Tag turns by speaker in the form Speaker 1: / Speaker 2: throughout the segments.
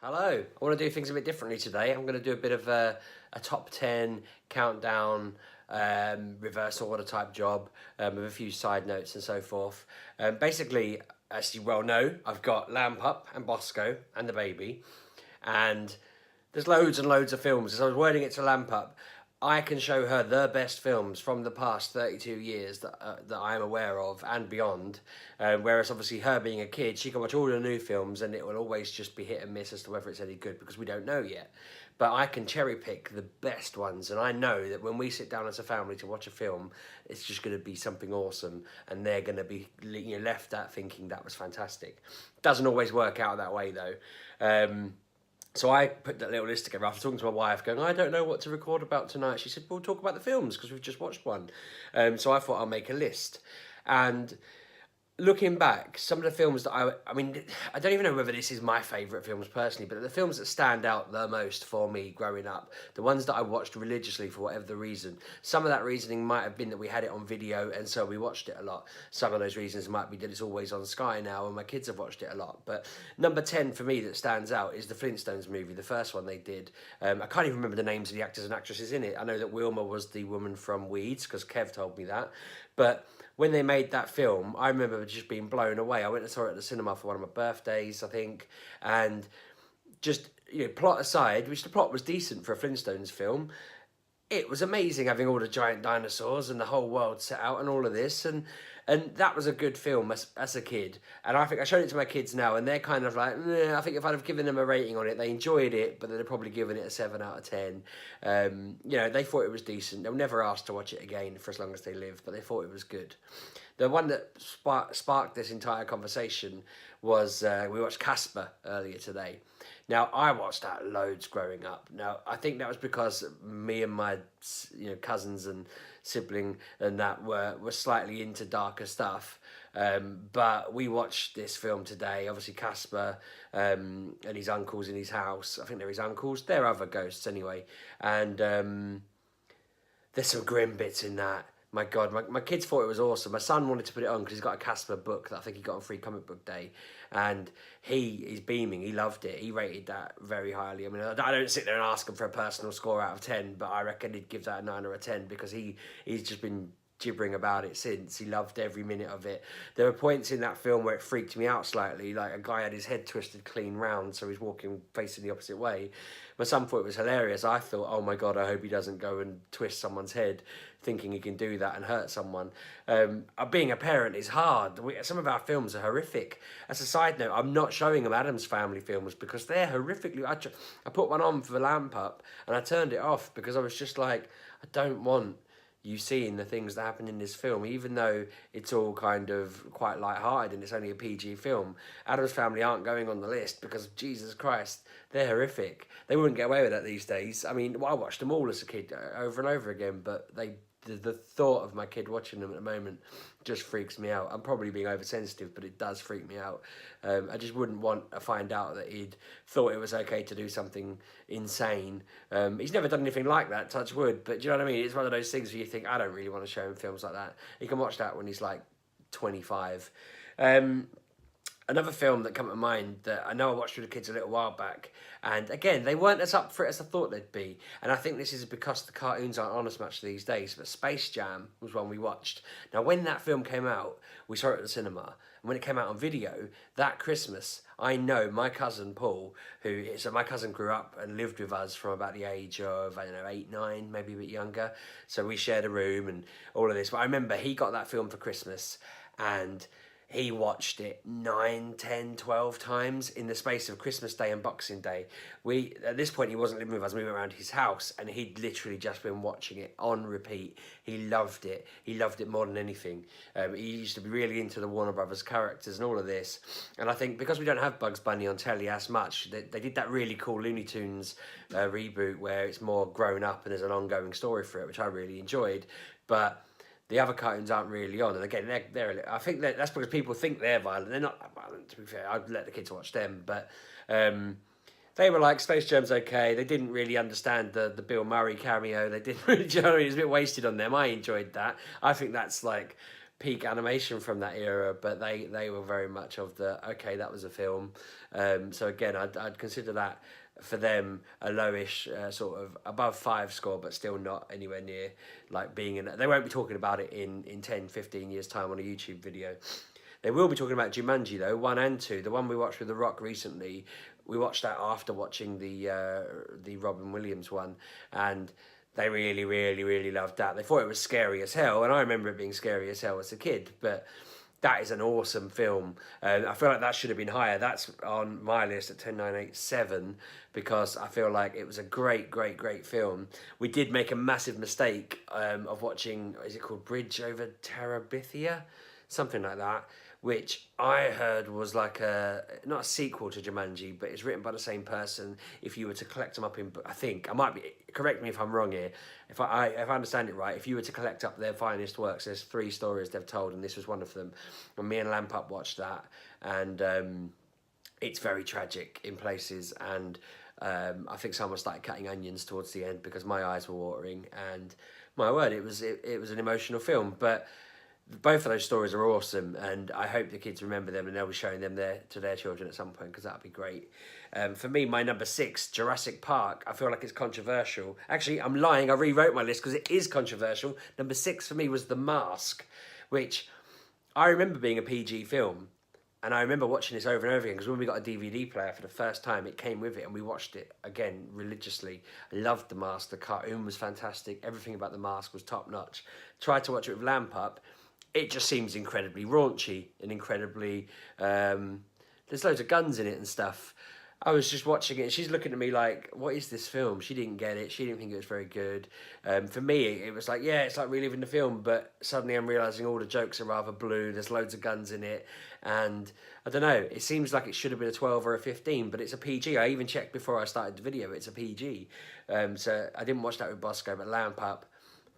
Speaker 1: Hello. I want to do things a bit differently today. I'm going to do a bit of a top 10 countdown, reverse order type job with a few side notes and so forth. Basically, as you well know, I've got Lamp Up and Bosco and the baby. And there's loads and loads of films. As I was wording it to Lamp Up, I can show her the best films from the past 32 years that I am aware of and beyond. Whereas obviously her being a kid, she can watch all the new films and it will always just be hit and miss as to whether it's any good because we don't know yet. But I can cherry pick the best ones, and I know that when we sit down as a family to watch a film, it's just going to be something awesome, and they're going to be left out thinking that was fantastic. Doesn't always work out that way though. So I put that little list together after talking to my wife, going, I don't know what to record about tonight. She said, we'll talk about the films because we've just watched one. So I thought I'll make a list. And looking back, some of the films that I mean, I don't even know whether this is my favourite films personally, but the films that stand out the most for me growing up, the ones that I watched religiously for whatever the reason. Some of that reasoning might have been that we had it on video and so we watched it a lot. Some of those reasons might be that it's always on Sky now and my kids have watched it a lot. But number 10 for me that stands out is the Flintstones movie, the first one they did. I can't even remember the names of the actors and actresses in it. I know that Wilma was the woman from Weeds because Kev told me that. But when they made that film, I remember just being blown away. I went and saw it at the cinema for one of my birthdays, I think, and just, plot aside, which the plot was decent for a Flintstones film, it was amazing having all the giant dinosaurs and the whole world set out and all of this, and that was a good film as a kid. And I think I showed it to my kids now, and they're kind of like, I think if I'd have given them a rating on it, they enjoyed it, but they'd have probably given it a 7 out of 10. They thought it was decent. They'll never ask to watch it again for as long as they live, but they thought it was good. The one that sparked this entire conversation was we watched Casper earlier today. Now, I watched that loads growing up. Now, I think that was because me and my cousins and sibling and that were slightly into darker stuff. But we watched this film today, obviously Casper and his uncles in his house. I think they're his uncles. They're other ghosts anyway. And there's some grim bits in that. My God, my kids thought it was awesome. My son wanted to put it on because he's got a Casper book that I think he got on Free Comic Book Day. And he's beaming. He loved it. He rated that very highly. I mean, I don't sit there and ask him for a personal score out of 10, but I reckon he'd give that a 9 or a 10 because he's just been gibbering about it since. He loved every minute of it. There were points in that film where it freaked me out slightly, like a guy had his head twisted clean round, so he's walking facing the opposite way. My son thought it was hilarious. I thought, oh my God, I hope he doesn't go and twist someone's head thinking he can do that and hurt someone. Being a parent is hard. Some of our films are horrific. As a side note, I'm not showing them Addams Family films because they're horrifically... I put one on for the Lamp Up and I turned it off because I was just like, I don't want you seeing the things that happen in this film, even though it's all kind of quite light-hearted and it's only a PG film. Addams Family aren't going on the list because, Jesus Christ, they're horrific. They wouldn't get away with that these days. I mean, I watched them all as a kid over and over again, but the thought of my kid watching them at the moment just freaks me out. I'm probably being oversensitive, but it does freak me out. I just wouldn't want to find out that he'd thought it was okay to do something insane. He's never done anything like that, touch wood, but do you know what I mean? It's one of those things where you think, I don't really want to show him films like that. He can watch that when he's like 25. Another film that came to mind that I know I watched with the kids a little while back, and again, they weren't as up for it as I thought they'd be, and I think this is because the cartoons aren't on as much these days, but Space Jam was one we watched. Now, when that film came out, we saw it at the cinema, and when it came out on video, that Christmas, I know my cousin Paul, so my cousin grew up and lived with us from about the age of, 8, 9, maybe a bit younger, so we shared a room and all of this, but I remember he got that film for Christmas, and he watched it 9, 10, 12 times in the space of Christmas Day and Boxing Day. At this point, he wasn't living with us. We went around his house, and he'd literally just been watching it on repeat. He loved it. He loved it more than anything. He used to be really into the Warner Brothers characters and all of this. And I think because we don't have Bugs Bunny on telly as much, they did that really cool Looney Tunes reboot where it's more grown up and there's an ongoing story for it, which I really enjoyed. But the other cartoons aren't really on, and again, I think that's because people think they're violent. They're not that violent, to be fair. I'd let the kids watch them, but they were like, Space Jam's okay. They didn't really understand the Bill Murray cameo. They didn't really, you know what I mean? It was a bit wasted on them. I enjoyed that. I think that's like peak animation from that era, but they were very much of the, okay, that was a film. So again, I'd consider that for them a lowish sort of above 5 score, but still not anywhere near like being in. They won't be talking about it in 10, 15 years time on a YouTube video. They will be talking about Jumanji though, 1 and 2. The one we watched with The Rock recently, we watched that after watching the Robin Williams one, and they really, really, really loved that. They thought it was scary as hell, and I remember it being scary as hell as a kid, but that is an awesome film. I feel like that should have been higher. That's on my list at 10987 because I feel like it was a great, great, great film. We did make a massive mistake of watching, is it called Bridge Over Terabithia? Something like that, which I heard was like not a sequel to Jumanji, but it's written by the same person. If you were to collect them up in, I think, I might be, correct me if I'm wrong here, if I understand it right, if you were to collect up their finest works, there's 3 stories they've told, and this was one of them. And me and Lampup watched that, and it's very tragic in places, and I think someone started cutting onions towards the end because my eyes were watering, and my word, it was an emotional film, but both of those stories are awesome, and I hope the kids remember them and they'll be showing them to their children at some point, because that'd be great. For me, my number 6, Jurassic Park, I feel like it's controversial. Actually, I'm lying, I rewrote my list because it is controversial. Number 6 for me was The Mask, which I remember being a PG film, and I remember watching this over and over again, because when we got a DVD player for the first time, it came with it, and we watched it again religiously. I loved The Mask, the cartoon was fantastic, everything about The Mask was top notch. Tried to watch it with Lampup. It just seems incredibly raunchy and incredibly, there's loads of guns in it and stuff. I was just watching it and she's looking at me like, what is this film? She didn't get it. She didn't think it was very good. For me, it was like, yeah, it's like reliving the film, but suddenly I'm realising all the jokes are rather blue. There's loads of guns in it. And I don't know, it seems like it should have been a 12 or a 15, but it's a PG. I even checked before I started the video, it's a PG. So I didn't watch that with Bosco, but Lampup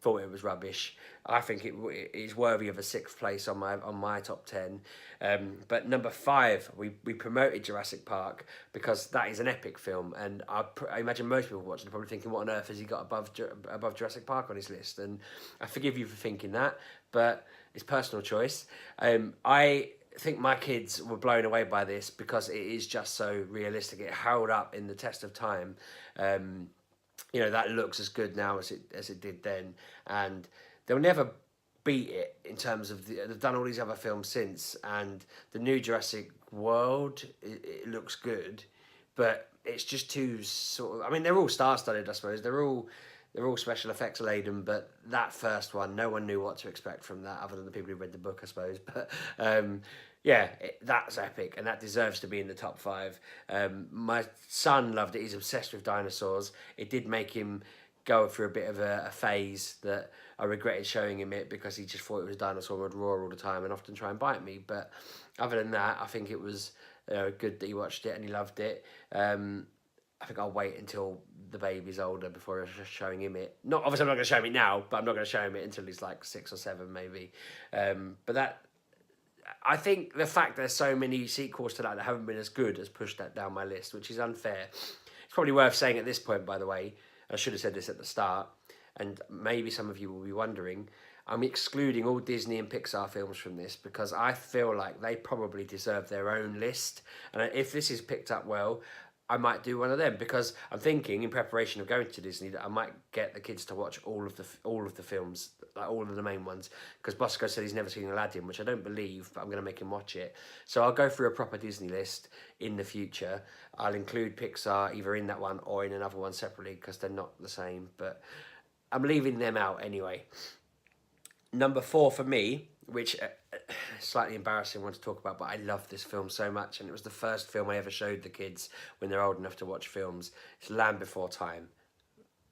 Speaker 1: thought it was rubbish. I think it is worthy of a 6th place on my top 10. But number 5, we promoted Jurassic Park because that is an epic film, and I imagine most people watching are probably thinking, what on earth has he got above Jurassic Park on his list? And I forgive you for thinking that, but it's personal choice. I think my kids were blown away by this because it is just so realistic. It held up in the test of time. You know, that looks as good now as it did then, and they'll never beat it in terms of they've done all these other films since, and the new Jurassic World, it looks good, but it's just too sort of, I mean, they're all star-studded, I suppose. They're all special effects laden, but that first one, no one knew what to expect from that other than the people who read the book, I suppose. But yeah, that's epic, and that deserves to be in the top 5. My son loved it. He's obsessed with dinosaurs. It did make him go through a bit of a phase that I regretted showing him it because he just thought it was a dinosaur and would roar all the time and often try and bite me. But other than that, I think it was good that he watched it and he loved it. I think I'll wait until the baby's older before I'm just showing him it. Obviously I'm not going to show him it now, but I'm not going to show him it until he's like 6 or 7 maybe. But that, I think the fact there's so many sequels to that haven't been as good has pushed that down my list, which is unfair. It's probably worth saying at this point, by the way, I should have said this at the start, and maybe some of you will be wondering, I'm excluding all Disney and Pixar films from this because I feel like they probably deserve their own list. And if this is picked up well, I might do one of them, because I'm thinking in preparation of going to Disney that I might get the kids to watch all of the films, like all of the main ones, because Bosco said he's never seen Aladdin, which I don't believe, but I'm going to make him watch it. So I'll go through a proper Disney list in the future. I'll include Pixar either in that one or in another one separately because they're not the same, but I'm leaving them out anyway. Number 4 for me, which slightly embarrassing one to talk about, but I love this film so much, and it was the first film I ever showed the kids when they're old enough to watch films. It's Land Before Time.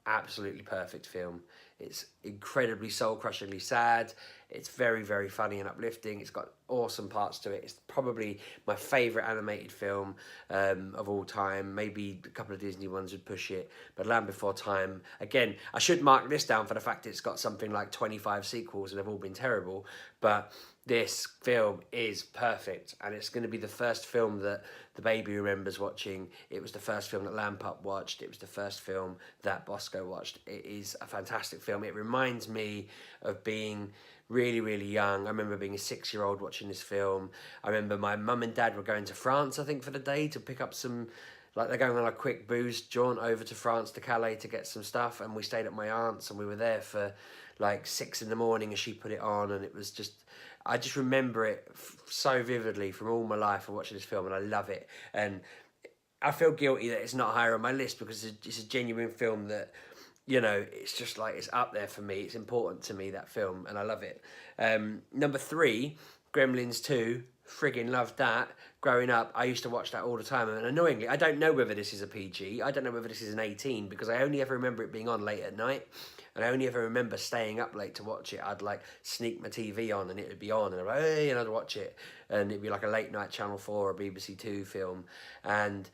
Speaker 1: Absolutely perfect film. It's incredibly soul-crushingly sad. It's very, very funny and uplifting. It's got awesome parts to it. It's probably my favourite animated film of all time. Maybe a couple of Disney ones would push it. But Land Before Time, again, I should mark this down for the fact it's got something like 25 sequels and they've all been terrible. But this film is perfect, and it's going to be the first film that the baby remembers watching. It was the first film that Lampup watched. It was the first film that Bosco watched. It is a fantastic film. It reminds me of being really, really young. I remember being a 6-year-old watching this film. I remember my mum and dad were going to France, I think, for the day to pick up some, like they're going on a quick booze jaunt over to France, to Calais, to get some stuff, and we stayed at my aunt's, and we were there for like 6 in the morning as she put it on, and it was just, I just remember it so vividly from all my life of watching this film, and I love it. And I feel guilty that it's not higher on my list, because it's a genuine film that, you know, it's just like, it's up there for me. It's important to me, that film, and I love it. Number 3, Gremlins 2. Friggin' loved that. Growing up, I used to watch that all the time, and annoyingly, I don't know whether this is a PG. I don't know whether this is an 18, because I only ever remember it being on late at night, and I only ever remember staying up late to watch it. I'd like sneak my TV on, and it would be on, and I'd be like, hey, and I'd watch it, and it'd be like a late night Channel 4 or BBC 2 film, and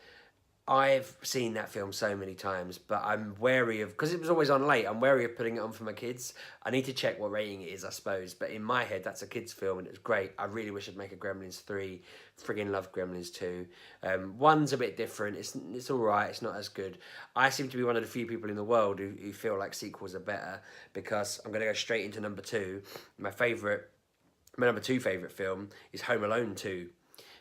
Speaker 1: I've seen that film so many times, but I'm wary of, because it was always on late, I'm wary of putting it on for my kids. I need to check what rating it is, I suppose, but in my head, that's a kid's film, and it was great. I really wish I'd make a Gremlins 3. Friggin' love Gremlins 2. 1's a bit different. It's all right. It's not as good. I seem to be one of the few people in the world who feel like sequels are better, because I'm going to go straight into number 2. My number 2 favourite film is Home Alone 2.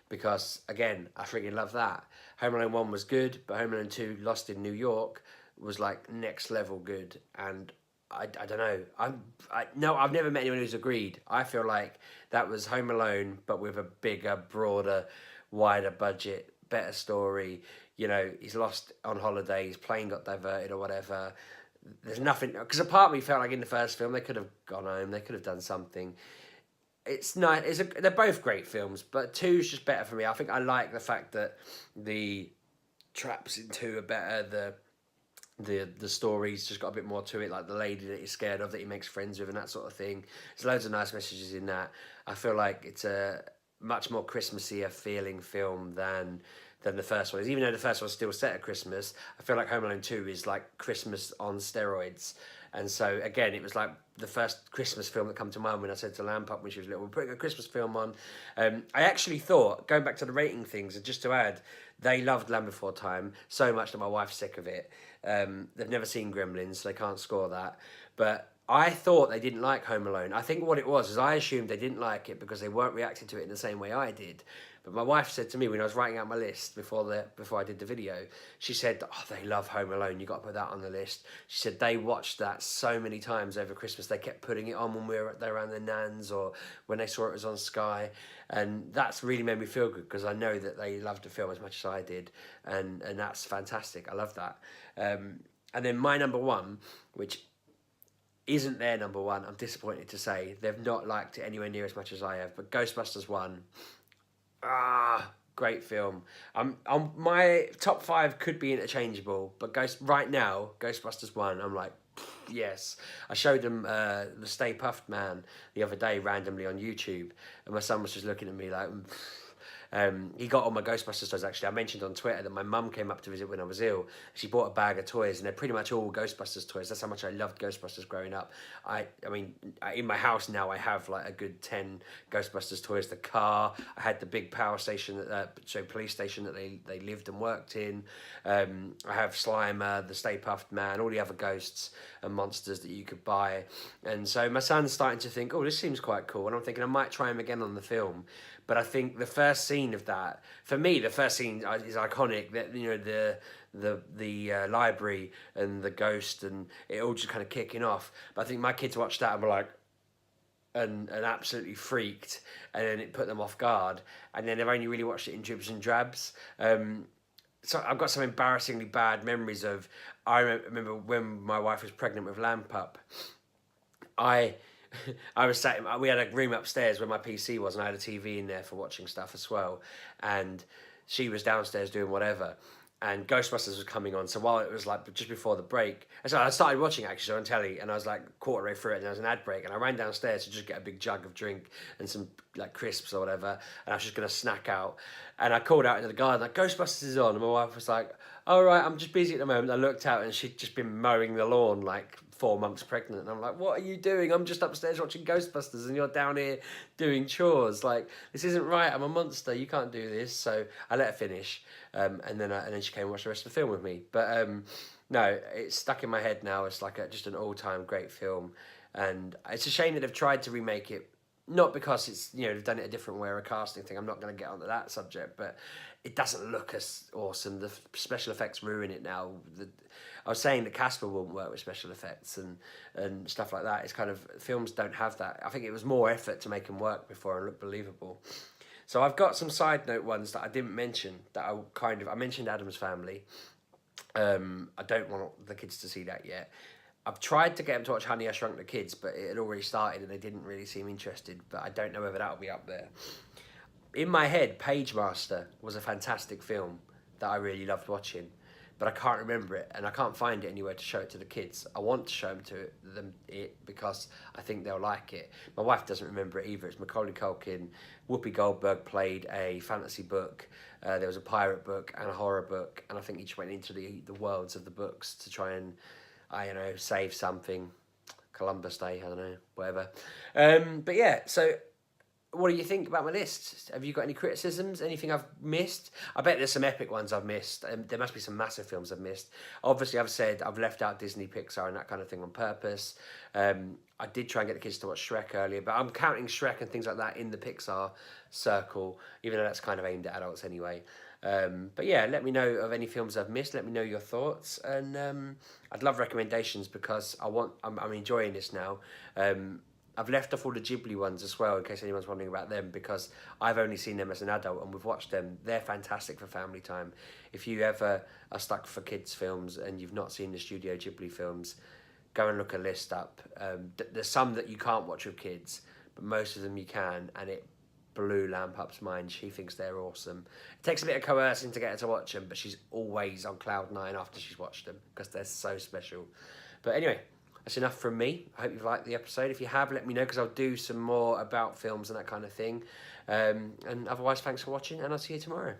Speaker 1: Because, again, I freaking love that. Home Alone 1 was good, but Home Alone 2, Lost in New York, was like next level good. And I don't know. I've never met anyone who's agreed. I feel like that was Home Alone, but with a bigger, broader, wider budget, better story. You know, he's lost on holiday, his plane got diverted or whatever. There's nothing, because a part of me felt like in the first film, they could have gone home, they could have done something. It's not. They're both great films, but 2's just better for me. I think I like the fact that the traps in 2 are better. The story's just got a bit more to it, like the lady that he's scared of, that he makes friends with, and that sort of thing. There's loads of nice messages in that. I feel like it's a much more Christmassy feeling film than the first one is. Even though the first one's still set at Christmas, I feel like Home Alone 2 is like Christmas on steroids. And so, again, it was like the first Christmas film that came to mind when I said to Lampup when she was little, we're putting a Christmas film on. I actually thought, going back to the rating things, and just to add, they loved Land Before Time so much that my wife's sick of it. They've never seen Gremlins, so they can't score that. But I thought they didn't like Home Alone. I think what it was is I assumed they didn't like it because they weren't reacting to it in the same way I did. But my wife said to me when I was writing out my list before I did the video, she said, oh, they love Home Alone, you got to put that on the list. She said they watched that so many times over Christmas. They kept putting it on when we were there around the Nans, or when they saw it was on Sky. And that's really made me feel good, because I know that they loved the film as much as I did. And that's fantastic. I love that. And then my number 1, which isn't their number 1, I'm disappointed to say. They've not liked it anywhere near as much as I have. But Ghostbusters 1... great film. My top 5 could be interchangeable, but right now, Ghostbusters 1, I'm like, yes. I showed them the Stay Puft Man the other day randomly on YouTube, and my son was just looking at me like, he got all my Ghostbusters toys, actually. I mentioned on Twitter that my mum came up to visit when I was ill. She bought a bag of toys, and they're pretty much all Ghostbusters toys. That's how much I loved Ghostbusters growing up. I mean, in my house now, I have like a good 10 Ghostbusters toys. The car, I had the big power station, police station that they lived and worked in. I have Slimer, the Stay Puft Man, all the other ghosts and monsters that you could buy. And so my son's starting to think, oh, this seems quite cool. And I'm thinking I might try him again on the film. But I think the first scene of that, for me, the first scene is iconic. That, you know, the library and the ghost and it all just kind of kicking off. But I think my kids watched that and were like, and absolutely freaked, and then it put them off guard. And then they've only really watched it in dribs and drabs. So I've got some embarrassingly bad memories of. I remember when my wife was pregnant with Lampup. I was we had a room upstairs where my PC was, and I had a TV in there for watching stuff as well. And she was downstairs doing whatever, and Ghostbusters was coming on. So while it was like just before the break, so I started watching actually on telly, and I was like quarter way through it, and there was an ad break, and I ran downstairs to just get a big jug of drink and some like crisps or whatever, and I was just gonna snack out. And I called out into the garden, like, Ghostbusters is on. And my wife was like, all right, I'm just busy at the moment. I looked out and she'd just been mowing the lawn, like 4 months pregnant. And I'm like, what are you doing? I'm just upstairs watching Ghostbusters and you're down here doing chores. Like, this isn't right. I'm a monster. You can't do this. So I let her finish. And then she came and watched the rest of the film with me. But no, it's stuck in my head now. It's like just an all-time great film. And it's a shame that they've tried to remake it. Not because it's, they've done it a different way or a casting thing. I'm not going to get onto that subject, but it doesn't look as awesome. The special effects ruin it now. I was saying that Casper wouldn't work with special effects and stuff like that. It's kind of, films don't have that. I think it was more effort to make them work before and look believable. So I've got some side note ones that I didn't mention that I mentioned Addams Family. I don't want the kids to see that yet. I've tried to get them to watch Honey, I Shrunk the Kids, but it had already started and they didn't really seem interested, but I don't know whether that'll be up there. In my head, Pagemaster was a fantastic film that I really loved watching, but I can't remember it and I can't find it anywhere to show it to the kids. I want to show them it because I think they'll like it. My wife doesn't remember it either. It's Macaulay Culkin. Whoopi Goldberg played a fantasy book. There was a pirate book and a horror book, and I think each went into the worlds of the books to try and, I don't know, save something. Columbus Day, I don't know, whatever. But yeah, so what do you think about my list? Have you got any criticisms? Anything I've missed? I bet there's some epic ones I've missed. There must be some massive films I've missed. Obviously, I've said I've left out Disney, Pixar and that kind of thing on purpose. I did try and get the kids to watch Shrek earlier, but I'm counting Shrek and things like that in the Pixar circle, even though that's kind of aimed at adults anyway. But yeah, let me know of any films I've missed. Let me know your thoughts, and I'd love recommendations because I'm enjoying this now. I've left off all the Ghibli ones as well, in case anyone's wondering about them, because I've only seen them as an adult and we've watched them. They're fantastic for family time. If you ever are stuck for kids' films and you've not seen the Studio Ghibli films, go and look a list up. There's some that you can't watch with kids, but most of them you can, and it blew Lamp Up's mind. She thinks they're awesome. It takes a bit of coercing to get her to watch them, but she's always on cloud nine after she's watched them because they're so special. But anyway, that's enough from me. I hope you've liked the episode. If you have, let me know because I'll do some more about films and that kind of thing. And otherwise, thanks for watching, and I'll see you tomorrow.